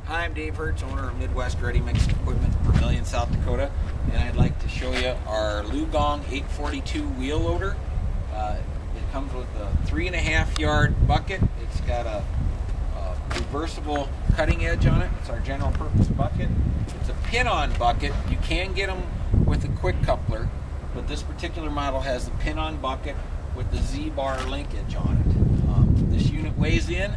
Hi, I'm Dave Hertz, owner of Midwest Ready Mix Equipment in Vermillion, South Dakota, and I'd like to show you our Lugong 842 wheel loader. It comes with a 3.5 yard bucket. It's got a reversible cutting edge on it. It's our general purpose bucket. It's a pin-on bucket. You can get them with a quick coupler, but this particular model has the pin-on bucket with the Z-bar linkage on it. This unit weighs in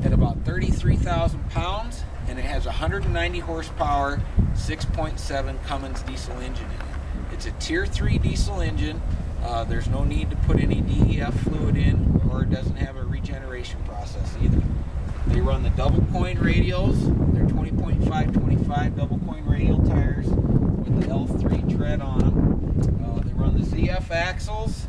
at about 33,000 pounds, and it has 190 horsepower, 6.7 Cummins diesel engine in it. It's a Tier 3 diesel engine. There's no need to put any DEF fluid in, or it doesn't have a regeneration process either. They run the double coin radials. They're 20.5/25 double coin radial tires with the L3 tread on them. They run the ZF axles,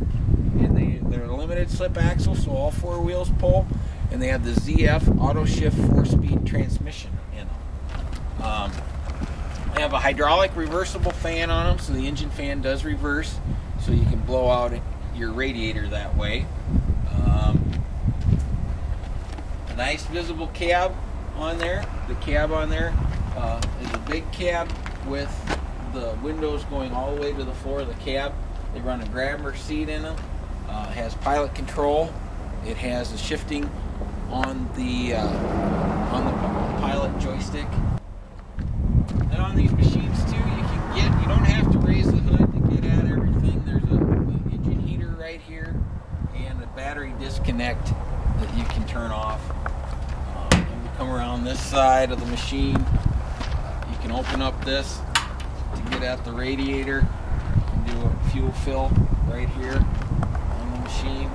and they're limited slip axles, so all four wheels pull. And they have the ZF auto shift 4-speed transmission in them. They have a hydraulic reversible fan on them, so the engine fan does reverse, so you can blow out your radiator that way. A nice visible cab on there. The cab on there is a big cab with the windows going all the way to the floor of the cab. They run a grabber seat in them. It has pilot control. It has the shifting on the pilot joystick. And on these machines too, you don't have to raise the hood to get at everything. There's an engine heater right here and a battery disconnect that you can turn off. When you come around this side of the machine, you can open up this to get at the radiator. You can do a fuel fill right here on the machine.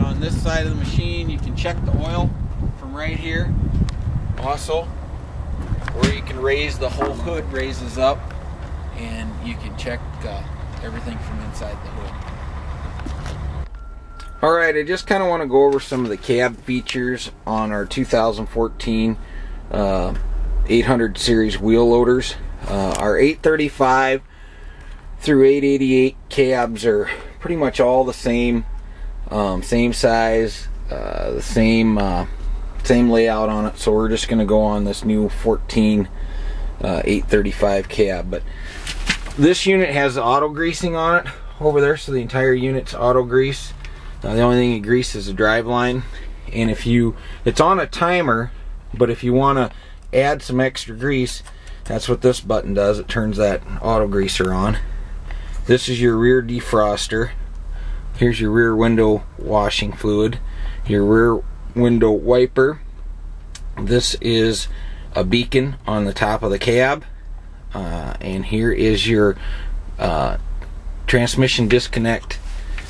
On this side of the machine, you can check the oil from right here also, or you can raise the whole hood, raises up, and you can check everything from inside the hood. Alright, I just kind of want to go over some of the cab features on our 2014 800 series wheel loaders. Our 835 through 888 cabs are pretty much all the same. Same size, the same layout on it, so we're just going to go on this new 14 835 cab. But this unit has auto greasing on it over there, so the entire unit's auto grease. The only thing you grease is the drive line, and it's on a timer, but if you want to add some extra grease, that's what this button does. It turns that auto greaser on. This is your rear defroster. Here's your rear window washing fluid, your rear window wiper. This is a beacon on the top of the cab, and here is your transmission disconnect.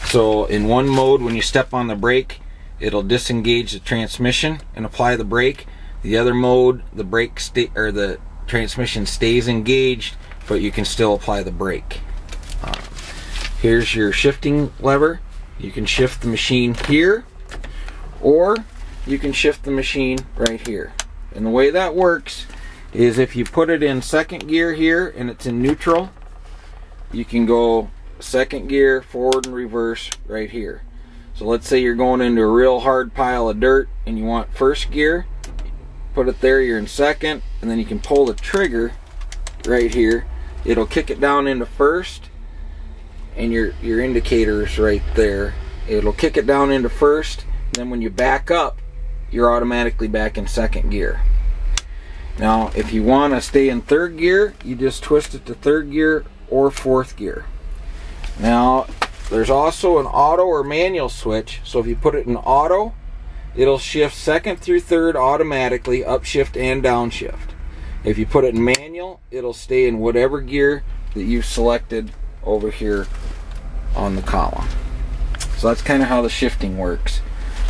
So in one mode, when you step on the brake, it'll disengage the transmission and apply the brake. The other mode, the transmission stays engaged, but you can still apply the brake. Here's your shifting lever. You can shift the machine here, or you can shift the machine right here. And the way that works is if you put it in second gear here and it's in neutral, you can go second gear, forward and reverse right here. So let's say you're going into a real hard pile of dirt and you want first gear, put it there, you're in second, and then you can pull the trigger right here. It'll kick it down into first, and your indicator is right there. It'll kick it down into first, and then when you back up, you're automatically back in second gear. Now if you want to stay in third gear, you just twist it to third gear or fourth gear. Now there's also an auto or manual switch, so if you put it in auto, it'll shift second through third automatically, upshift and downshift. If you put it in manual, it'll stay in whatever gear that you've selected over here on the column. So that's kind of how the shifting works.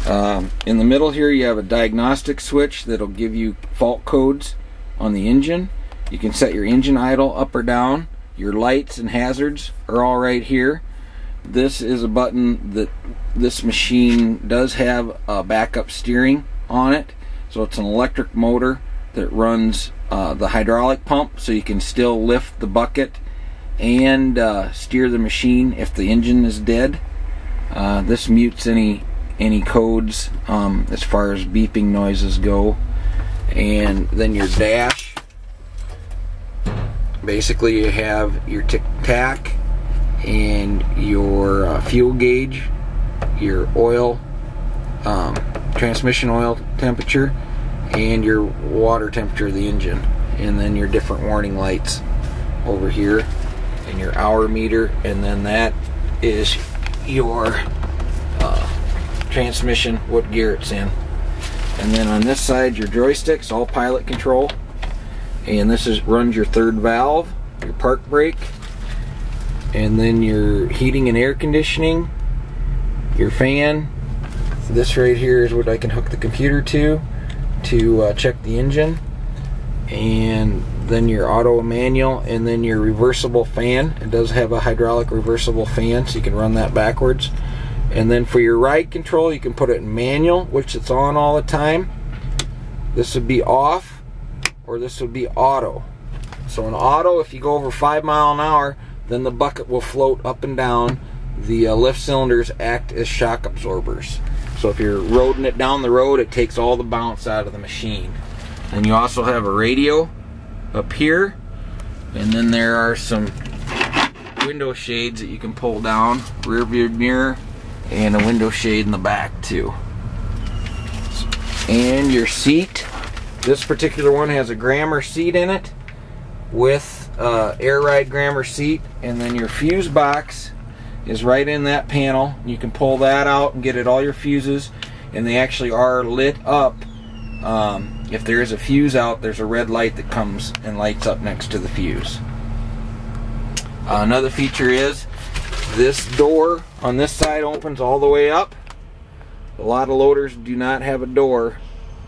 In the middle here, you have a diagnostic switch that'll give you fault codes on the engine. You can set your engine idle up or down. Your lights and hazards are all right here. This is a button that this machine does have a backup steering on it, so it's an electric motor that runs the hydraulic pump, so you can still lift the bucket and steer the machine if the engine is dead. This mutes any any codes as far as beeping noises go. And then your dash, basically you have your tic-tac and your fuel gauge, your oil, transmission oil temperature, and your water temperature of the engine, and then your different warning lights over here, and your hour meter, and then that is your transmission, what gear it's in. And then on this side, your joysticks, all pilot control, and this runs your third valve, your park brake, and then your heating and air conditioning, your fan. This right here is what I can hook the computer to check the engine, and then your auto manual, and then your reversible fan. It does have a hydraulic reversible fan, so you can run that backwards. And then for your ride control, you can put it in manual, which it's on all the time. This would be off, or this would be auto. So in auto, if you go over 5 miles an hour, then the bucket will float up and down. The lift cylinders act as shock absorbers. So if you're roading it down the road, it takes all the bounce out of the machine. And you also have a radio up here, and then there are some window shades that you can pull down, rear view mirror, and a window shade in the back too. And your seat, this particular one has a Grammer seat in it with air ride Grammer seat, and then your fuse box is right in that panel. You can pull that out and get it all your fuses, and they actually are lit up. If there is a fuse out, there's a red light that comes and lights up next to the fuse. Another feature is this door on this side opens all the way up. A lot of loaders do not have a door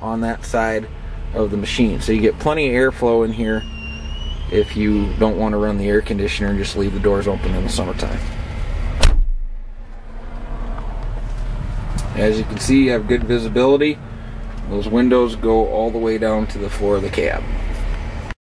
on that side of the machine, so you get plenty of airflow in here if you don't want to run the air conditioner and just leave the doors open in the summertime. As you can see, you have good visibility. Those windows go all the way down to the floor of the cab.